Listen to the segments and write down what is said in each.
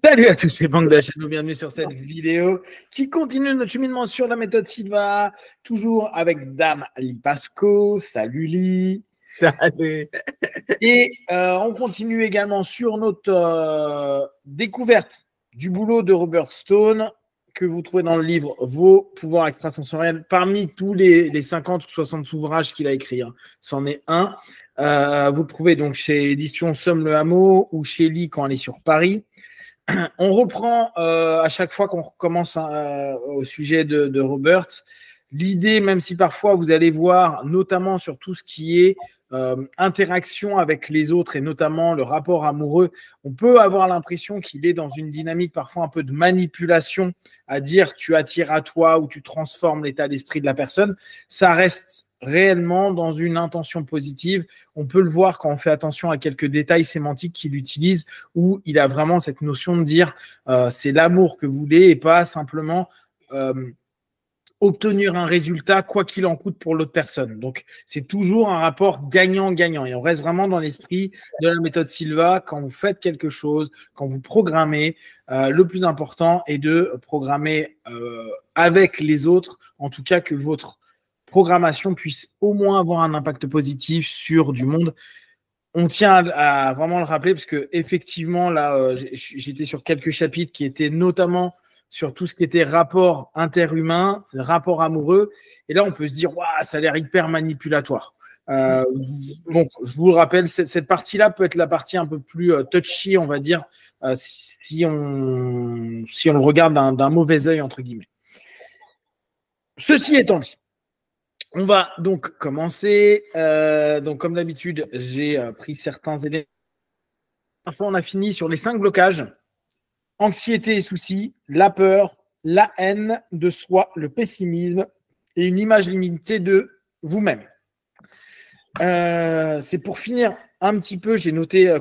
Salut à tous, c'est Banque d'Achano, bienvenue sur cette vidéo qui continue notre cheminement sur la méthode Silva, toujours avec Dame Lipasco. Salut Li. Salut. Et on continue également sur notre découverte du boulot de Robert Stone que vous trouvez dans le livre Vos pouvoirs extrasensoriels. Parmi tous les 50 ou 60 ouvrages qu'il a écrits, hein, c'en est un. Vous le trouvez donc chez Édition Somme le Hameau ou chez Li quand elle est sur Paris. On reprend à chaque fois qu'on recommence au sujet de Robert. L'idée, même si parfois vous allez voir, notamment sur tout ce qui est interaction avec les autres et notamment le rapport amoureux, on peut avoir l'impression qu'il est dans une dynamique parfois un peu de manipulation, à dire tu attires à toi ou tu transformes l'état d'esprit de la personne. Ça reste réellement dans une intention positive. On peut le voir quand on fait attention à quelques détails sémantiques qu'il utilise, où il a vraiment cette notion de dire c'est l'amour que vous voulez et pas simplement obtenir un résultat quoi qu'il en coûte pour l'autre personne. Donc, c'est toujours un rapport gagnant-gagnant. Et on reste vraiment dans l'esprit de la méthode Silva. Quand vous faites quelque chose, quand vous programmez, le plus important est de programmer avec les autres, en tout cas que votre programmation puisse au moins avoir un impact positif sur du monde. On tient à vraiment le rappeler parce que effectivement, là, j'étais sur quelques chapitres qui étaient notamment sur tout ce qui était rapport interhumain, rapport amoureux. Et là, on peut se dire, waouh, ça a l'air hyper manipulatoire. Bon, je vous le rappelle, cette partie-là peut être la partie un peu plus touchy, on va dire, si on le regarde d'un mauvais œil, entre guillemets. Ceci étant dit, on va donc commencer. Donc, comme d'habitude, j'ai pris certains éléments. Enfin, on a fini sur les 5 blocages. Anxiété et soucis, la peur, la haine de soi, le pessimisme et une image limitée de vous-même. C'est pour finir un petit peu, j'ai noté,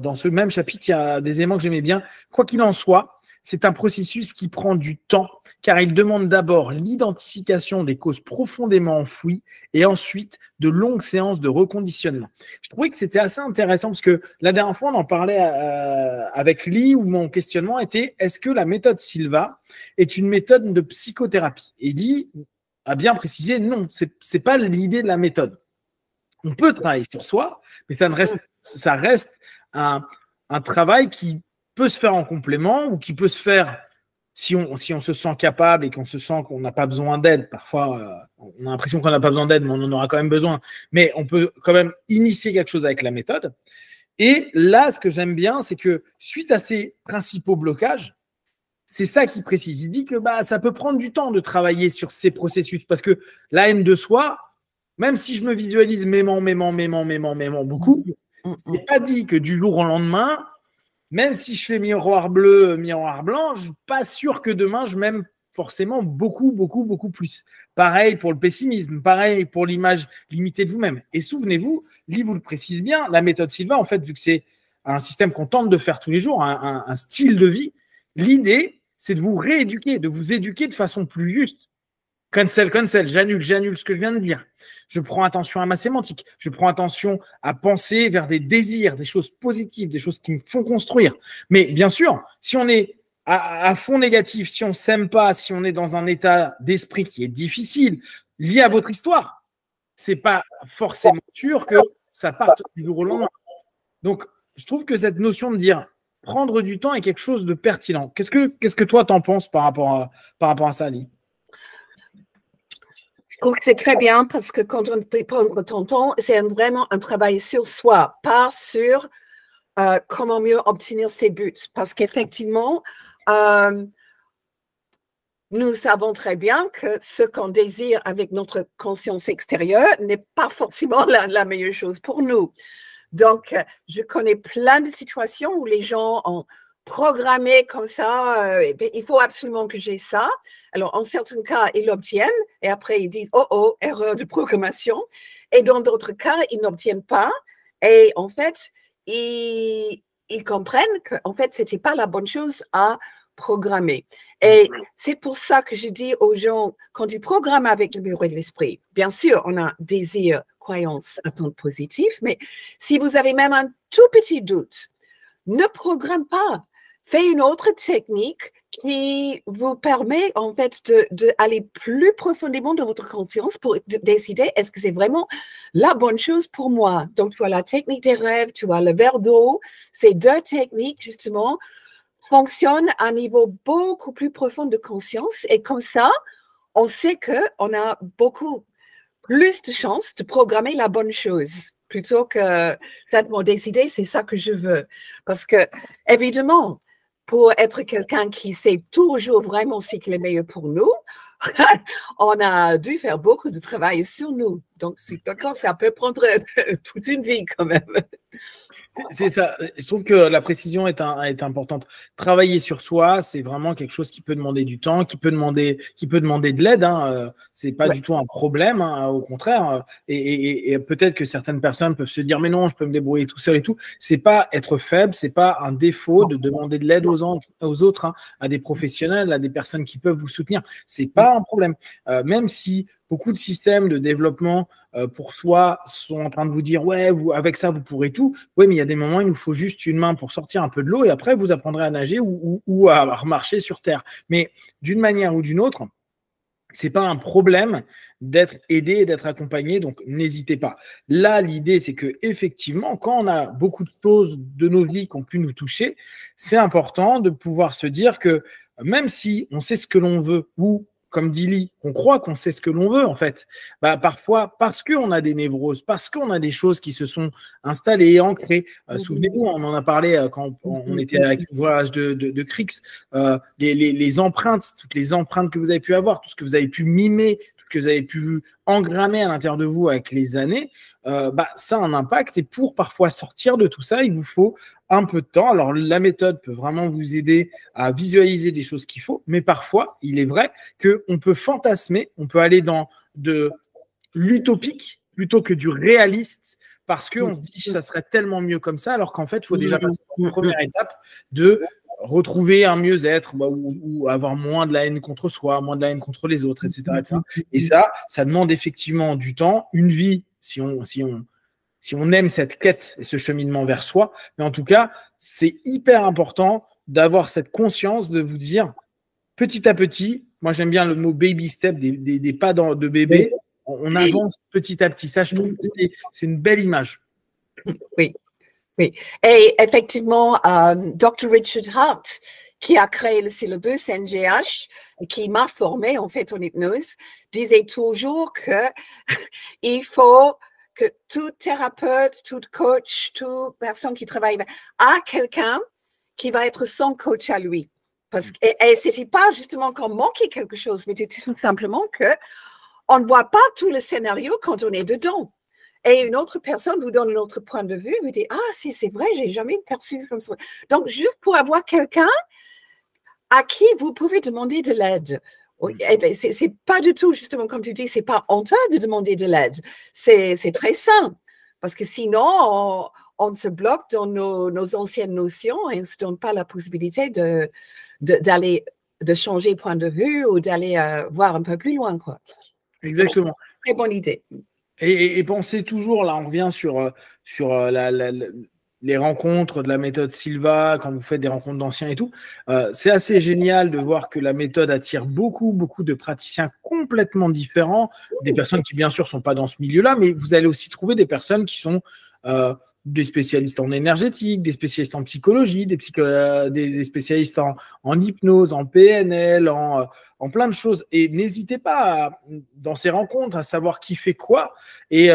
dans ce même chapitre, il y a des éléments que j'aimais bien. Quoi qu'il en soit, c'est un processus qui prend du temps, car il demande d'abord l'identification des causes profondément enfouies et ensuite de longues séances de reconditionnement. Je trouvais que c'était assez intéressant parce que la dernière fois, on en parlait avec Lee où mon questionnement était est-ce que la méthode Silva est une méthode de psychothérapie? Et Lee a bien précisé non, c'est pas l'idée de la méthode. On peut travailler sur soi, mais ça reste un travail qui peut se faire en complément ou qui peut se faire si on se sent capable et qu'on se sent qu'on n'a pas besoin d'aide. Parfois, on a l'impression qu'on n'a pas besoin d'aide, mais on en aura quand même besoin. Mais on peut quand même initier quelque chose avec la méthode. Et là, ce que j'aime bien, c'est que suite à ces principaux blocages, c'est ça qu'il précise. Il dit que ça peut prendre du temps de travailler sur ces processus parce que la haine de soi, même si je me visualise m'aimant beaucoup, c'est pas dit que du jour au lendemain, même si je fais miroir bleu, miroir blanc, je ne suis pas sûr que demain, je m'aime forcément beaucoup plus. Pareil pour le pessimisme, pareil pour l'image limitée de vous-même. Et souvenez-vous, Lee vous le précise bien, la méthode Silva, en fait, vu que c'est un système qu'on tente de faire tous les jours, un style de vie, l'idée, c'est de vous rééduquer, de vous éduquer de façon plus juste. Cancel, j'annule ce que je viens de dire. Je prends attention à ma sémantique. Je prends attention à penser vers des désirs, des choses positives, des choses qui me font construire. Mais bien sûr, si on est à fond négatif, si on ne s'aime pas, si on est dans un état d'esprit qui est difficile, lié à votre histoire, c'est pas forcément sûr que ça parte du jour au lendemain. Donc, je trouve que cette notion de dire prendre du temps est quelque chose de pertinent. Qu'est-ce que toi, t'en penses par rapport à ça, Lee? Je trouve que c'est très bien parce que quand on peut prendre ton temps, c'est vraiment un travail sur soi, pas sur comment mieux obtenir ses buts. Parce qu'effectivement, nous savons très bien que ce qu'on désire avec notre conscience extérieure n'est pas forcément la meilleure chose pour nous. Donc, je connais plein de situations où les gens ont programmé comme ça, il faut absolument que j'ai ça. Alors, en certains cas, ils l'obtiennent et après, ils disent « Oh, erreur de programmation ». Et dans d'autres cas, ils n'obtiennent pas. Et en fait, ils comprennent qu'en fait, ce n'était pas la bonne chose à programmer. Et c'est pour ça que je dis aux gens, quand tu programmes avec le bureau de l'esprit, bien sûr, on a désir, croyance, attente positive, mais si vous avez même un tout petit doute, ne programme pas. fait une autre technique qui vous permet en fait d'aller plus profondément dans votre conscience pour décider est-ce que c'est vraiment la bonne chose pour moi. Donc, tu as la technique des rêves, tu as le verre d'eau. Ces deux techniques, justement, fonctionnent à un niveau beaucoup plus profond de conscience. Et comme ça, on sait qu'on a beaucoup plus de chances de programmer la bonne chose plutôt que simplement décider c'est ça que je veux. Parce que, évidemment, pour être quelqu'un qui sait toujours vraiment ce qui est meilleur pour nous, on a dû faire beaucoup de travail sur nous. Donc, d'accord, ça peut prendre toute une vie quand même. C'est ça. Je trouve que la précision est importante. Travailler sur soi, c'est vraiment quelque chose qui peut demander du temps, qui peut demander de l'aide. C'est pas du tout un problème, au contraire. Et peut-être que certaines personnes peuvent se dire mais non, je peux me débrouiller tout seul et tout. C'est pas être faible, c'est pas un défaut de demander de l'aide aux autres, à des professionnels, à des personnes qui peuvent vous soutenir. C'est pas un problème. Même si beaucoup de systèmes de développement pour soi sont en train de vous dire ouais, avec ça vous pourrez tout. Oui, mais il y a des moments où il nous faut juste une main pour sortir un peu de l'eau et après vous apprendrez à nager ou à marcher sur terre. Mais d'une manière ou d'une autre, c'est pas un problème d'être aidé et d'être accompagné, donc n'hésitez pas. Là, l'idée, c'est que effectivement, quand on a beaucoup de choses de nos vies qui ont pu nous toucher, c'est important de pouvoir se dire que même si on sait ce que l'on veut ou comme dit Lee, on croit qu'on sait ce que l'on veut, en fait. Parfois, parce qu'on a des névroses, parce qu'on a des choses qui se sont installées, ancrées. Souvenez-vous, on en a parlé quand on était avec le voyage de Crix. Les empreintes, toutes les empreintes que vous avez pu avoir, tout ce que vous avez pu mimer, tout ce que vous avez pu engrammer à l'intérieur de vous avec les années, ça a un impact. Et pour parfois sortir de tout ça, il vous faut un peu de temps. Alors, la méthode peut vraiment vous aider à visualiser des choses qu'il faut, mais parfois, il est vrai qu'on peut fantasmer, on peut aller dans de l'utopique plutôt que du réaliste parce qu'on se dit ça serait tellement mieux comme ça, alors qu'en fait, il faut déjà passer par la première étape de retrouver un mieux-être ou avoir moins de la haine contre soi, moins de la haine contre les autres, etc. etc. Et ça demande effectivement du temps, une vie, si on aime cette quête et ce cheminement vers soi. Mais en tout cas, c'est hyper important d'avoir cette conscience de vous dire petit à petit, moi j'aime bien le mot baby step, des pas de bébé, on avance petit à petit. Ça, je trouve que c'est une belle image. Oui, oui. Et effectivement, Dr. Richard Hart, qui a créé le syllabus NGH, qui m'a formé en fait en hypnose, disait toujours qu'il faut que tout thérapeute, tout coach, toute personne qui travaille a quelqu'un qui va être son coach à lui. Et ce n'était pas justement qu'on manquait quelque chose, mais c'était tout simplement qu'on ne voit pas tout le scénario quand on est dedans. Et une autre personne vous donne un autre point de vue, vous dit « Ah, c'est vrai, je n'ai jamais perçu comme ça. » Donc, juste pour avoir quelqu'un à qui vous pouvez demander de l'aide. C'est pas du tout, justement, comme tu dis, c'est pas honteux de demander de l'aide. C'est très sain. Parce que sinon, on se bloque dans nos anciennes notions et on ne se donne pas la possibilité de changer de point de vue ou d'aller voir un peu plus loin, quoi. Exactement. Très bonne idée. Et pensez toujours, là, on revient sur les rencontres de la méthode Silva, quand vous faites des rencontres d'anciens et tout. C'est assez génial de voir que la méthode attire beaucoup, beaucoup de praticiens complètement différents, des personnes qui, bien sûr, ne sont pas dans ce milieu-là, mais vous allez aussi trouver des personnes qui sont des spécialistes en énergétique, des spécialistes en psychologie, des spécialistes en hypnose, en PNL, en plein de choses. Et n'hésitez pas, dans ces rencontres, à savoir qui fait quoi. Et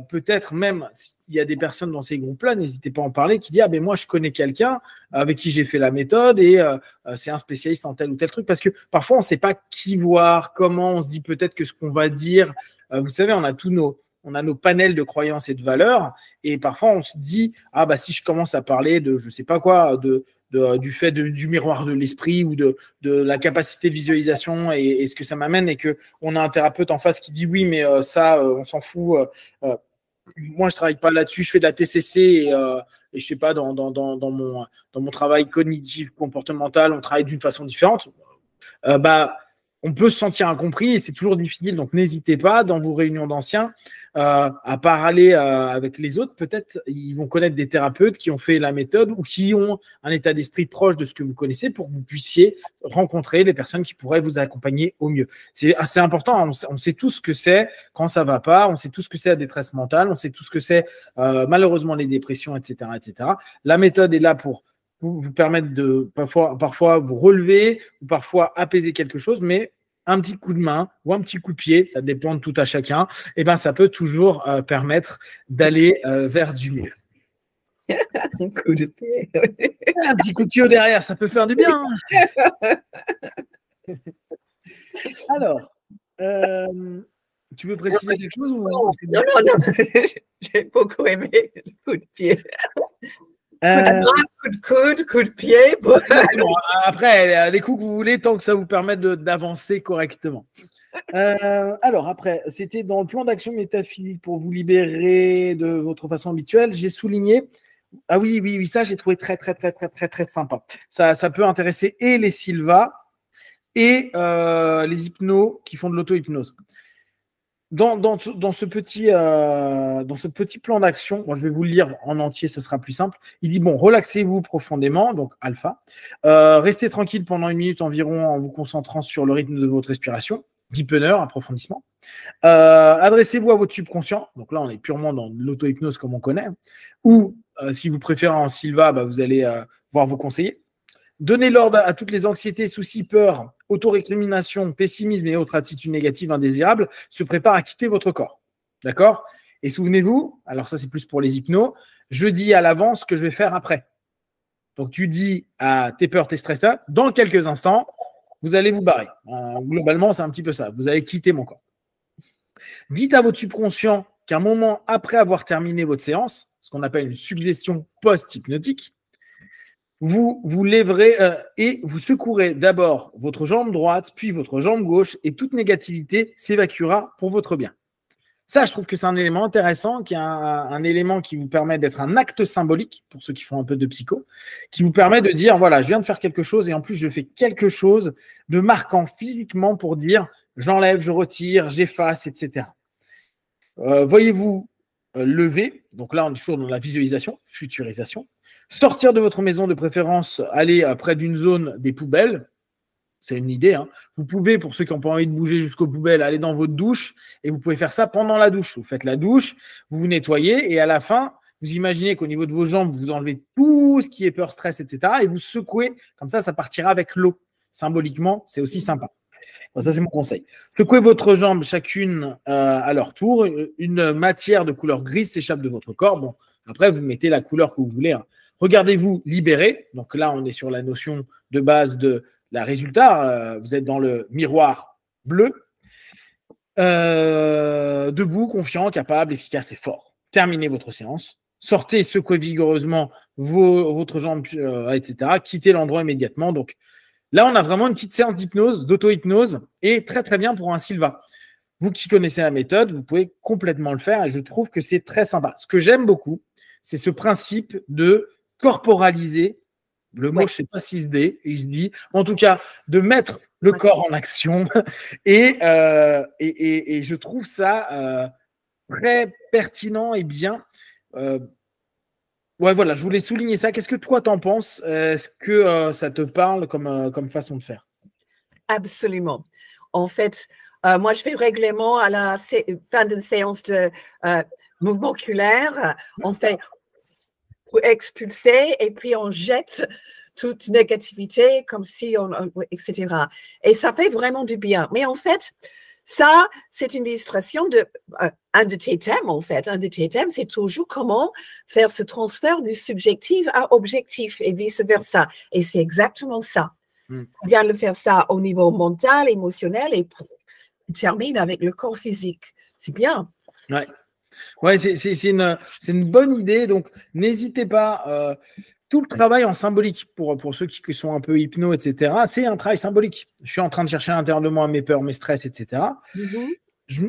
peut-être même, s'il y a des personnes dans ces groupes-là, n'hésitez pas à en parler, qui dit « Ah ben moi, je connais quelqu'un avec qui j'ai fait la méthode et c'est un spécialiste en tel ou tel truc. » Parce que parfois, on ne sait pas qui voir, comment. On se dit peut-être que ce qu'on va dire… vous savez, on a nos panels de croyances et de valeurs et parfois, on se dit « Ah bah si je commence à parler de je ne sais pas quoi, du fait du miroir de l'esprit ou de la capacité de visualisation et ce que ça m'amène et qu'on a un thérapeute en face qui dit oui, mais ça, on s'en fout. Moi, je ne travaille pas là-dessus, je fais de la TCC et je ne sais pas, dans mon travail cognitif comportemental, on travaille d'une façon différente. on peut se sentir incompris et c'est toujours difficile. Donc, n'hésitez pas dans vos réunions d'anciens à parler avec les autres. Peut-être ils vont connaître des thérapeutes qui ont fait la méthode ou qui ont un état d'esprit proche de ce que vous connaissez pour que vous puissiez rencontrer les personnes qui pourraient vous accompagner au mieux. C'est assez important. On sait tous ce que c'est quand ça ne va pas. On sait tous ce que c'est la détresse mentale. On sait tous ce que c'est malheureusement les dépressions, etc., etc. La méthode est là pour vous permettre de parfois vous relever ou parfois apaiser quelque chose, mais un petit coup de main ou un petit coup de pied, ça dépend de tout à chacun, et ben ça peut toujours permettre d'aller vers du mieux. Un coup de pied. Un petit coup de pied derrière, ça peut faire du bien. Alors, tu veux préciser quelque chose ou... Non. J'ai beaucoup aimé le coup de pied. Coup de pied. Bon, après, les coups que vous voulez, tant que ça vous permet d'avancer correctement. Alors, après, c'était dans le plan d'action métaphysique pour vous libérer de votre façon habituelle. J'ai souligné. Ah oui, ça, j'ai trouvé très sympa. Ça peut intéresser et les Silva et les hypnos qui font de l'auto-hypnose. Dans ce petit plan d'action, moi je vais vous le lire en entier, ce sera plus simple. Il dit, bon, relaxez-vous profondément, donc alpha. Restez tranquille pendant 1 minute environ en vous concentrant sur le rythme de votre respiration. Deepener, approfondissement. Adressez-vous à votre subconscient. Donc là, on est purement dans l'auto-hypnose comme on connaît. Ou, si vous préférez en Silva, vous allez voir vos conseillers. Donnez l'ordre à toutes les anxiétés, soucis, peurs, autorécrimination, pessimisme et autres attitudes négatives indésirables se préparent à quitter votre corps. D'accord? Et souvenez-vous, alors ça c'est plus pour les hypnos, je dis à l'avance ce que je vais faire après. Donc tu dis à tes peurs, tes stress, dans quelques instants, vous allez vous barrer. Globalement, c'est un petit peu ça. Vous allez quitter mon corps. Dites à votre subconscient qu'un moment après avoir terminé votre séance, ce qu'on appelle une suggestion post-hypnotique, vous lèverez et vous secourez d'abord votre jambe droite, puis votre jambe gauche, et toute négativité s'évacuera pour votre bien. Ça, je trouve que c'est un élément intéressant, qui est un élément qui vous permet d'être un acte symbolique, pour ceux qui font un peu de psycho, qui vous permet de dire, voilà, je viens de faire quelque chose, et en plus, je fais quelque chose de marquant physiquement pour dire, j'enlève, je retire, j'efface, etc. Voyez-vous lever, donc là, on est toujours dans la visualisation, futurisation. Sortir de votre maison, de préférence, aller près d'une zone des poubelles. C'est une idée. Hein. Vous pouvez, pour ceux qui n'ont pas envie de bouger jusqu'aux poubelles, aller dans votre douche et vous pouvez faire ça pendant la douche. Vous faites la douche, vous vous nettoyez et à la fin, vous imaginez qu'au niveau de vos jambes, vous enlevez tout ce qui est peur, stress, etc. et vous secouez. Comme ça partira avec l'eau. Symboliquement, c'est aussi sympa. Bon, ça, c'est mon conseil. Secouez votre jambe chacune à leur tour. Une matière de couleur grise s'échappe de votre corps. Bon, après, vous mettez la couleur que vous voulez. Hein. Regardez-vous libéré. Donc là, on est sur la notion de base de la résultat. Vous êtes dans le miroir bleu. Debout, confiant, capable, efficace et fort. Terminez votre séance. Sortez, secouez vigoureusement votre jambe, etc. Quittez l'endroit immédiatement. Donc là, on a vraiment une petite séance d'hypnose, d'auto-hypnose et très bien pour un Silva. Vous qui connaissez la méthode, vous pouvez complètement le faire et je trouve que c'est très sympa. Ce que j'aime beaucoup, c'est ce principe de corporaliser, le mot, je ne sais pas s'il se dit, en tout cas, de mettre le corps en action. Et je trouve ça très pertinent et bien. Ouais, voilà, je voulais souligner ça. Qu'est-ce que toi, t'en penses? Est-ce que ça te parle comme façon de faire? Absolument. En fait, moi, je fais régulièrement à la fin d'une séance de mouvement oculaire, on fait pour expulser et puis on jette toute négativité comme si etc. Et ça fait vraiment du bien. Mais en fait, ça, c'est une illustration de un de tes thèmes, en fait. Un de tes thèmes, c'est toujours comment faire ce transfert du subjectif à objectif et vice-versa. Et c'est exactement ça. On vient de faire ça au niveau mental, émotionnel et on termine avec le corps physique. C'est bien. Ouais, c'est une bonne idée. Donc, n'hésitez pas. Tout le travail en symbolique, pour ceux qui sont un peu hypno, etc., c'est un travail symbolique. Je suis en train de chercher à l'intérieur de moi mes peurs, mes stress, etc.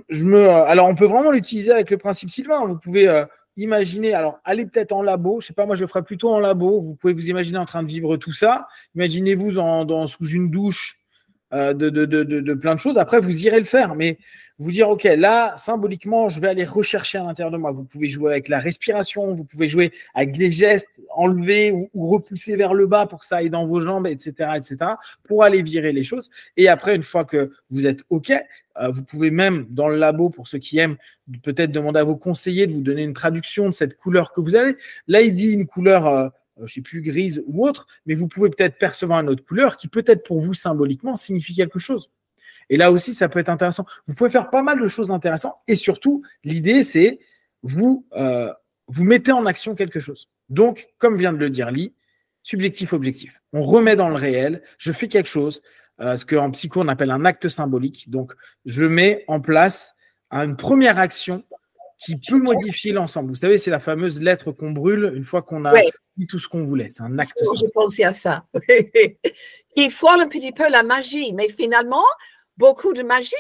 Alors, on peut vraiment l'utiliser avec le principe Sylvain. Vous pouvez imaginer, alors, allez peut-être en labo. Je ne sais pas, moi, je le ferai plutôt en labo. Vous pouvez vous imaginer en train de vivre tout ça. Imaginez-vous sous une douche de plein de choses. Après, vous irez le faire, mais vous dire, OK, là, symboliquement, je vais aller rechercher à l'intérieur de moi. Vous pouvez jouer avec la respiration, vous pouvez jouer avec des gestes, enlever ou repousser vers le bas pour que ça aille dans vos jambes, etc., pour aller virer les choses. Et après, une fois que vous êtes OK, vous pouvez même, dans le labo, pour ceux qui aiment, peut-être demander à vos conseillers de vous donner une traduction de cette couleur que vous avez. Là, il dit une couleur, je ne sais plus, grise ou autre, mais vous pouvez peut-être percevoir une autre couleur qui peut-être pour vous, symboliquement, signifie quelque chose. Et là aussi, ça peut être intéressant. Vous pouvez faire pas mal de choses intéressantes. Et surtout, l'idée, c'est vous mettez en action quelque chose. Donc, comme vient de le dire Lee, subjectif, objectif. On remet dans le réel, je fais quelque chose, ce qu'en psycho, on appelle un acte symbolique. Donc, je mets en place une première action qui peut modifier l'ensemble. Vous savez, c'est la fameuse lettre qu'on brûle une fois qu'on a dit tout ce qu'on voulait. C'est un acte symbolique. J'ai pensé à ça. Il faut un petit peu la magie, mais finalement, beaucoup de magie.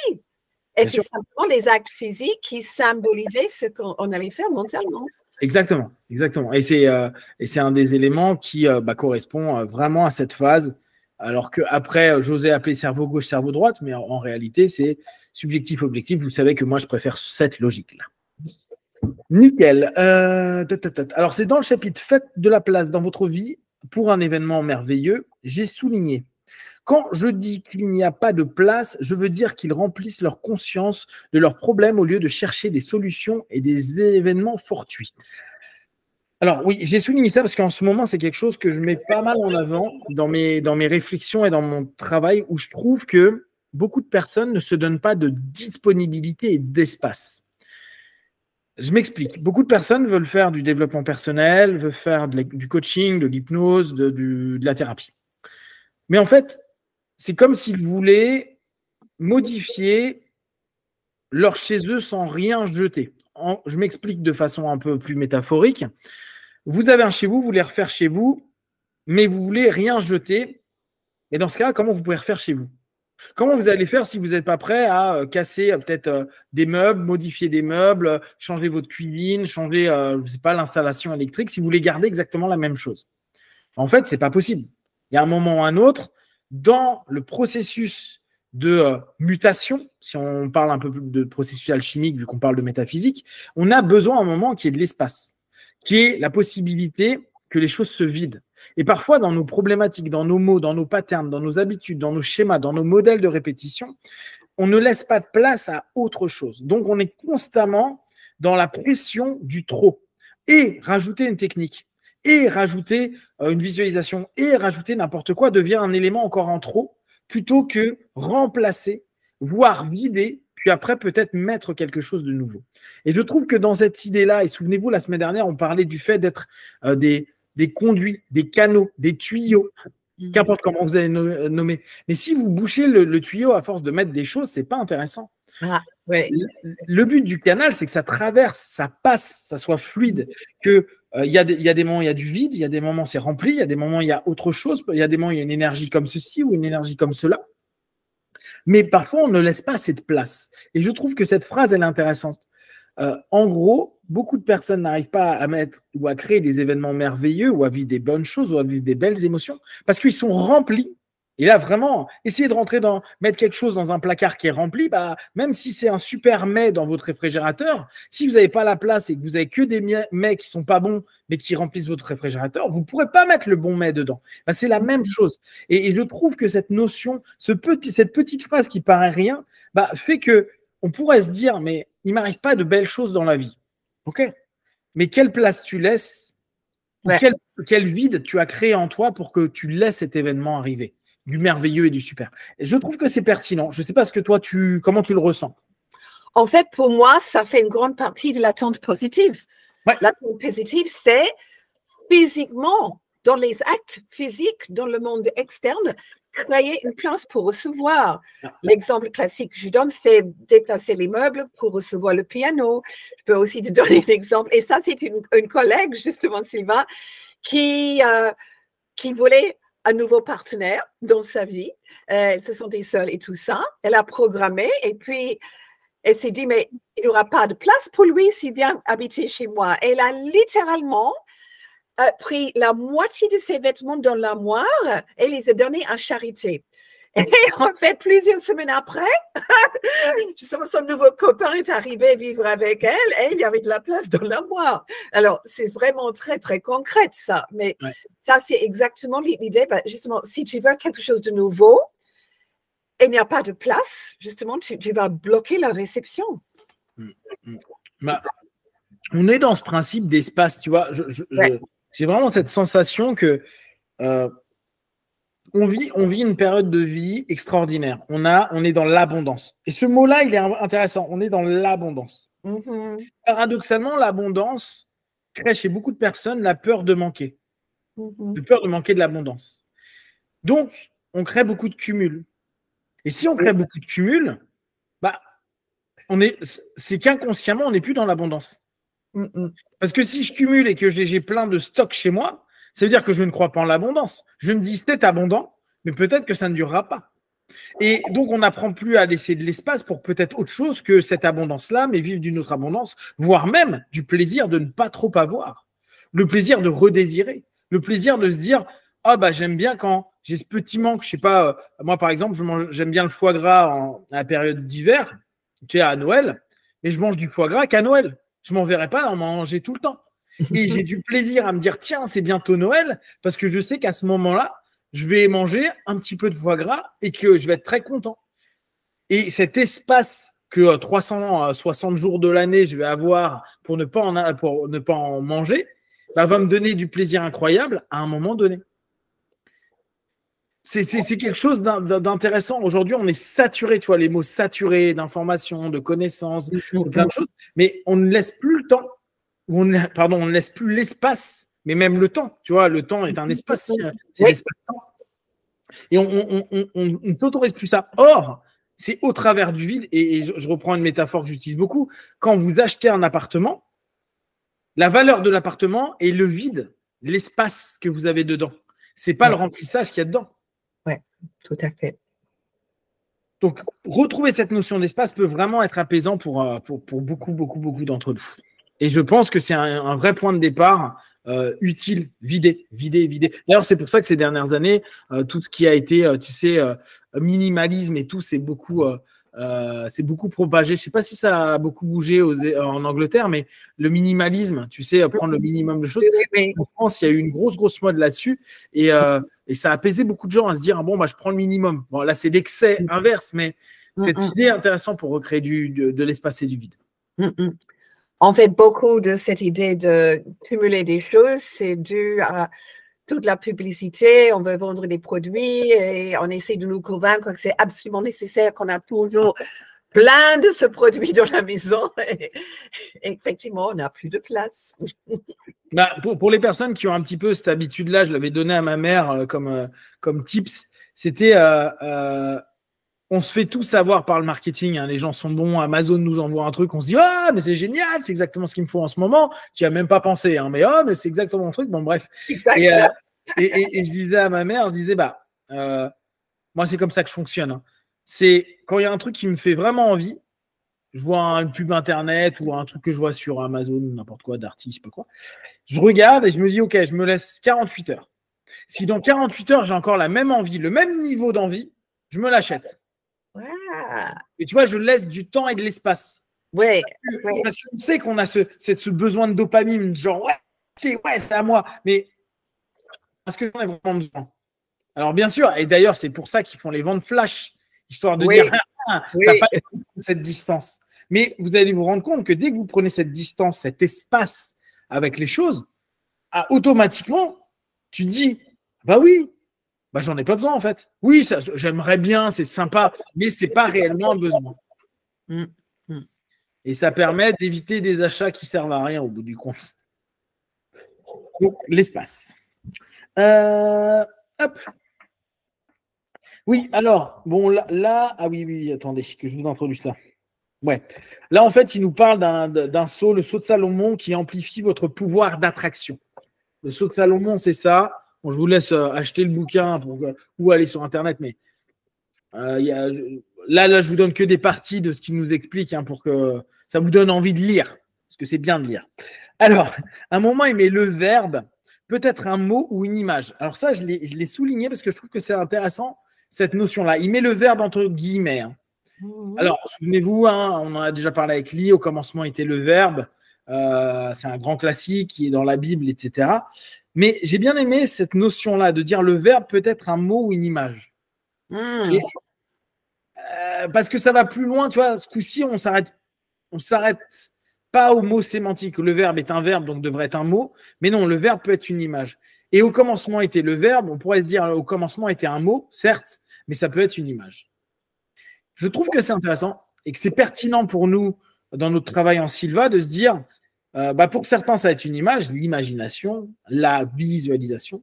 Et c'est simplement les actes physiques qui symbolisaient ce qu'on allait faire mentalement. Exactement, exactement. Et c'est un des éléments qui correspond vraiment à cette phase. Alors qu'après, j'osais appeler cerveau gauche, cerveau droite, mais en réalité, c'est subjectif, objectif. Vous savez que moi, je préfère cette logique-là. Nickel. Alors, c'est dans le chapitre « Faites de la place dans votre vie pour un événement merveilleux ». J'ai souligné. Quand je dis qu'il n'y a pas de place, je veux dire qu'ils remplissent leur conscience de leurs problèmes au lieu de chercher des solutions et des événements fortuits. Alors oui, j'ai souligné ça parce qu'en ce moment, c'est quelque chose que je mets pas mal en avant dans mes réflexions et dans mon travail où je trouve que beaucoup de personnes ne se donnent pas de disponibilité et d'espace. Je m'explique. Beaucoup de personnes veulent faire du développement personnel, veulent faire du coaching, de l'hypnose, de la thérapie. Mais en fait, c'est comme s'ils voulaient modifier leur chez eux sans rien jeter. Je m'explique de façon un peu plus métaphorique. Vous avez un chez vous, vous voulez refaire chez vous, mais vous voulez rien jeter. Et dans ce cas, comment vous pouvez refaire chez vous? Comment vous allez faire si vous n'êtes pas prêt à casser peut-être des meubles, modifier des meubles, changer votre cuisine, changer, je sais pas, l'installation électrique, si vous voulez garder exactement la même chose? En fait, ce n'est pas possible. Il y a un moment ou un autre, dans le processus de mutation, si on parle un peu plus de processus alchimique, vu qu'on parle de métaphysique, on a besoin à un moment qui est de l'espace, qui est la possibilité que les choses se vident. Et parfois, dans nos problématiques, dans nos mots, dans nos patterns, dans nos habitudes, dans nos schémas, dans nos modèles de répétition, on ne laisse pas de place à autre chose. Donc, on est constamment dans la pression du trop. Et rajouter une technique, et rajouter une visualisation, et rajouter n'importe quoi devient un élément encore en trop, plutôt que remplacer, voire vider, puis après peut-être mettre quelque chose de nouveau. Et je trouve que dans cette idée-là, et souvenez-vous, la semaine dernière, on parlait du fait d'être des conduits, des canaux, des tuyaux, qu'importe comment vous allez nommer. Mais si vous bouchez le tuyau à force de mettre des choses, c'est pas intéressant. Ah, ouais. Le but du canal, c'est que ça traverse, ça passe, ça soit fluide, que il y a des moments, il y a du vide, il y a des moments, c'est rempli, il y a des moments, il y a autre chose, il y a des moments, il y a une énergie comme ceci ou une énergie comme cela. Mais parfois, on ne laisse pas assez de place. Et je trouve que cette phrase, elle est intéressante. En gros, beaucoup de personnes n'arrivent pas à mettre ou à créer des événements merveilleux ou à vivre des bonnes choses ou à vivre des belles émotions parce qu'ils sont remplis. Et là, vraiment, essayez de mettre quelque chose dans un placard qui est rempli, même si c'est un super mets dans votre réfrigérateur, si vous n'avez pas la place et que vous n'avez que des mets qui ne sont pas bons, mais qui remplissent votre réfrigérateur, vous ne pourrez pas mettre le bon mets dedans. C'est la même chose. Et je trouve que cette notion, cette petite phrase qui paraît rien, fait qu'on pourrait se dire, mais il ne m'arrive pas de belles choses dans la vie. OK. Mais quelle place tu laisses, quel vide tu as créé en toi pour que tu laisses cet événement arriver? Du merveilleux et du super. Et je trouve que c'est pertinent. Je ne sais pas ce que toi, comment tu le ressens. En fait, pour moi, ça fait une grande partie de l'attente positive. Ouais. L'attente positive, c'est physiquement, dans les actes physiques, dans le monde externe, créer une place pour recevoir. L'exemple classique que je donne, c'est déplacer les meubles pour recevoir le piano. Je peux aussi te donner un exemple. Et ça, c'est une collègue, justement, Sylvain, qui voulait un nouveau partenaire dans sa vie. Elle se sentait seule et tout ça. Elle a programmé et puis elle s'est dit, mais il n'y aura pas de place pour lui s'il vient habiter chez moi. Elle a littéralement pris la moitié de ses vêtements dans l'armoire et les a donnés à charité. Et en fait, plusieurs semaines après, justement, son nouveau copain est arrivé vivre avec elle et il y avait de la place dans l'armoire. Alors, c'est vraiment très, très concret, ça. Mais Ouais. ça, c'est exactement l'idée. Justement, si tu veux quelque chose de nouveau et il n'y a pas de place, justement, tu vas bloquer la réception. Bah, on est dans ce principe d'espace, tu vois. J'ai vraiment cette sensation que on vit une période de vie extraordinaire. On est dans l'abondance. Et ce mot-là, il est intéressant. On est dans l'abondance. Paradoxalement, l'abondance crée chez beaucoup de personnes la peur de manquer. La peur de manquer de l'abondance. Donc, on crée beaucoup de cumul. Et si on crée beaucoup de cumul, bah, c'est qu'inconsciemment, on n'est plus dans l'abondance. Parce que si je cumule et que j'ai plein de stocks chez moi, ça veut dire que je ne crois pas en l'abondance. Je me dis c'est abondant, mais peut-être que ça ne durera pas. Et donc, on n'apprend plus à laisser de l'espace pour peut-être autre chose que cette abondance-là, mais vivre d'une autre abondance, voire même du plaisir de ne pas trop avoir, le plaisir de redésirer, le plaisir de se dire ah bah j'aime bien quand j'ai ce petit manque, je sais pas, moi par exemple, j'aime bien le foie gras à la période d'hiver, tu sais, à Noël, mais je mange du foie gras qu'à Noël. Je ne m'en verrai pas en manger tout le temps. Et j'ai du plaisir à me dire, tiens, c'est bientôt Noël, parce que je sais qu'à ce moment-là, je vais manger un petit peu de foie gras et que je vais être très content. Et cet espace que 360 jours de l'année, je vais avoir pour ne pas en manger, bah, va me donner du plaisir incroyable à un moment donné. C'est quelque chose d'intéressant. Aujourd'hui, on est saturé, tu vois, les mots saturés d'informations, de connaissances, de plein de choses, mais on ne laisse plus le temps, on ne laisse plus l'espace, mais même le temps. Tu vois, le temps est un espace, c'est l'espace-temps. Et on ne s'autorise plus ça. Or, c'est au travers du vide, et je reprends une métaphore que j'utilise beaucoup, quand vous achetez un appartement, la valeur de l'appartement est le vide, l'espace que vous avez dedans. Ce n'est pas le remplissage qu'il y a dedans. Oui, tout à fait. Donc, retrouver cette notion d'espace peut vraiment être apaisant pour beaucoup, beaucoup, beaucoup d'entre nous. Et je pense que c'est un vrai point de départ utile, vider. D'ailleurs, c'est pour ça que ces dernières années, tout ce qui a été, tu sais, minimalisme et tout, c'est beaucoup propagé. Je ne sais pas si ça a beaucoup bougé en Angleterre, mais le minimalisme, tu sais, prendre le minimum de choses. En France, il y a eu une grosse mode là-dessus. Et ça a apaisé beaucoup de gens à se dire, ah bon, bah, je prends le minimum. Bon, là, c'est l'excès inverse, mais cette idée est intéressante pour recréer de l'espace et du vide. En fait, beaucoup de cette idée de cumuler des choses, c'est dû à toute la publicité. On veut vendre des produits et on essaie de nous convaincre que c'est absolument nécessaire, qu'on a toujours plein de ce produit dans la maison. Et effectivement, on n'a plus de place. Bah, pour les personnes qui ont un petit peu cette habitude-là, je l'avais donné à ma mère comme tips, c'était on se fait tout savoir par le marketing. Hein. Les gens sont bons. Amazon nous envoie un truc. On se dit ah, mais c'est génial. C'est exactement ce qu'il me faut en ce moment. Tu n'y as même pas pensé. Hein, mais mais c'est exactement le truc. Bon, bref. Et je disais à ma mère, je disais moi, c'est comme ça que je fonctionne. Hein. C'est quand il y a un truc qui me fait vraiment envie, je vois une pub internet ou un truc que je vois sur Amazon ou n'importe quoi, d'artiste, je sais pas quoi. Je regarde et je me dis ok, je me laisse 48 heures. Si dans 48 heures, j'ai encore la même envie, le même niveau d'envie, je me l'achète. Et tu vois, je laisse du temps et de l'espace. Ouais. Parce qu'on sait qu'on a ce besoin de dopamine, genre ouais, c'est à moi. Mais parce que j'en ai vraiment besoin. Alors bien sûr, et d'ailleurs, c'est pour ça qu'ils font les ventes flash, histoire de dire t'as pas cette distance. Mais vous allez vous rendre compte que dès que vous prenez cette distance, cet espace avec les choses, automatiquement, tu te dis bah oui. Bah, j'en ai pas besoin en fait. Oui, j'aimerais bien, c'est sympa, mais c'est pas réellement un besoin. Et ça permet d'éviter des achats qui servent à rien au bout du compte. Donc, l'espace. Hop. Oui, alors, bon, là ah oui, attendez, que je vous introduise ça. Ouais. Là, en fait, il nous parle d'un saut, le saut de Salomon, qui amplifie votre pouvoir d'attraction. Le saut de Salomon, c'est ça. Bon, je vous laisse acheter le bouquin ou aller sur Internet, mais là, je vous donne que des parties de ce qu'il nous explique pour que ça vous donne envie de lire, parce que c'est bien de lire. Alors, à un moment, il met le verbe, peut-être un mot ou une image. Alors ça, je l'ai souligné parce que je trouve que c'est intéressant. cette notion-là. Il met le verbe entre guillemets. Hein. Alors, souvenez-vous, hein, on en a déjà parlé avec Lee, au commencement était le verbe. C'est un grand classique qui est dans la Bible, etc. Mais j'ai bien aimé cette notion-là de dire le verbe peut être un mot ou une image. Et, parce que ça va plus loin, tu vois, ce coup-ci, on s'arrête pas au mot sémantique. Le verbe est un verbe, donc devrait être un mot. Mais non, le verbe peut être une image. Et au commencement était le verbe, on pourrait se dire au commencement était un mot, certes, mais ça peut être une image. Je trouve que c'est intéressant et que c'est pertinent pour nous dans notre travail en Silva de se dire, pour certains, ça va être une image, l'imagination, la visualisation.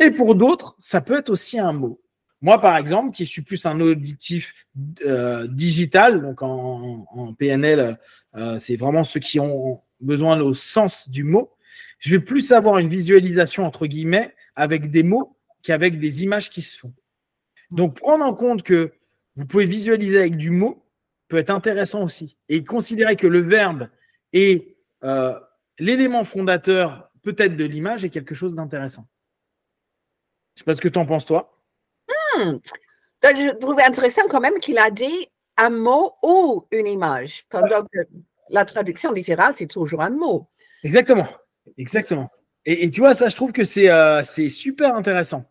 Et pour d'autres, ça peut être aussi un mot. Moi, par exemple, qui suis plus un auditif digital, donc en PNL, c'est vraiment ceux qui ont besoin au sens du mot. Je vais plus avoir une visualisation, entre guillemets, avec des mots qu'avec des images qui se font. Donc, prendre en compte que vous pouvez visualiser avec du mot peut être intéressant aussi. Et considérer que le verbe est l'élément fondateur peut-être de l'image est quelque chose d'intéressant. Je ne sais pas ce que tu en penses, toi. Je trouvais intéressant quand même qu'il a dit un mot ou une image. Pendant que la traduction littérale, c'est toujours un mot. Exactement. Exactement. Et tu vois, ça, je trouve que c'est super intéressant.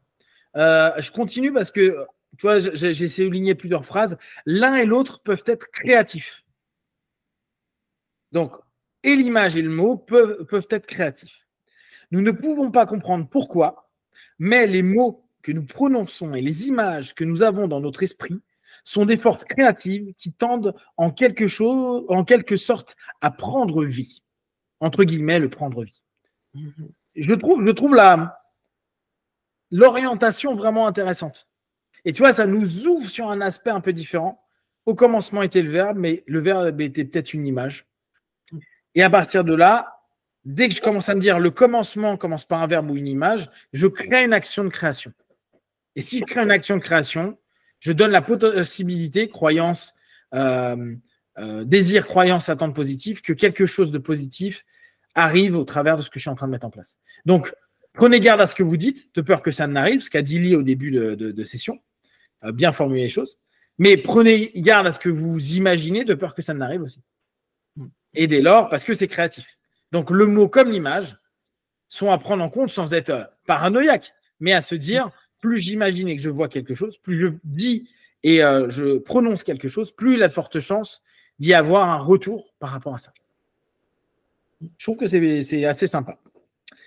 Je continue parce que, tu vois, j'ai souligné plusieurs phrases. L'un et l'autre peuvent être créatifs. Donc, et l'image et le mot peuvent être créatifs. Nous ne pouvons pas comprendre pourquoi, mais les mots que nous prononçons et les images que nous avons dans notre esprit sont des forces créatives qui tendent en quelque sorte à prendre vie. Entre guillemets, le prendre vie. Je trouve l'orientation vraiment intéressante. Et tu vois, ça nous ouvre sur un aspect un peu différent. Au commencement était le verbe, mais le verbe était peut-être une image. Et à partir de là, dès que je commence à me dire le commencement commence par un verbe ou une image, je crée une action de création. Et si je crée une action de création, je donne la possibilité, croyance, désir, croyance, attente positive, que quelque chose de positif arrive au travers de ce que je suis en train de mettre en place. Donc, prenez garde à ce que vous dites, de peur que ça n'arrive, ce qu'a dit Lee au début de session, bien formuler les choses, mais prenez garde à ce que vous imaginez, de peur que ça n'arrive aussi. Et dès lors, parce que c'est créatif. Donc, le mot comme l'image sont à prendre en compte sans être paranoïaque, mais à se dire, plus j'imagine et que je vois quelque chose, plus je dis et je prononce quelque chose, plus il a de fortes chances d'y avoir un retour par rapport à ça. Je trouve que c'est assez sympa.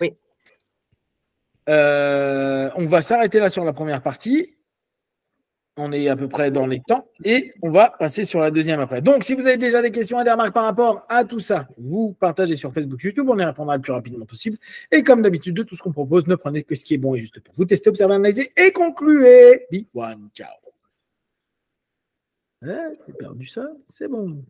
Oui. On va s'arrêter là sur la première partie. On est à peu près dans les temps et on va passer sur la deuxième après. Donc, si vous avez déjà des questions et des remarques par rapport à tout ça, vous partagez sur Facebook, YouTube, on y répondra le plus rapidement possible. Et comme d'habitude, de tout ce qu'on propose, ne prenez que ce qui est bon et juste pour vous. Testez, observez, analysez et concluez. Be one, ciao. J'ai perdu ça, c'est bon.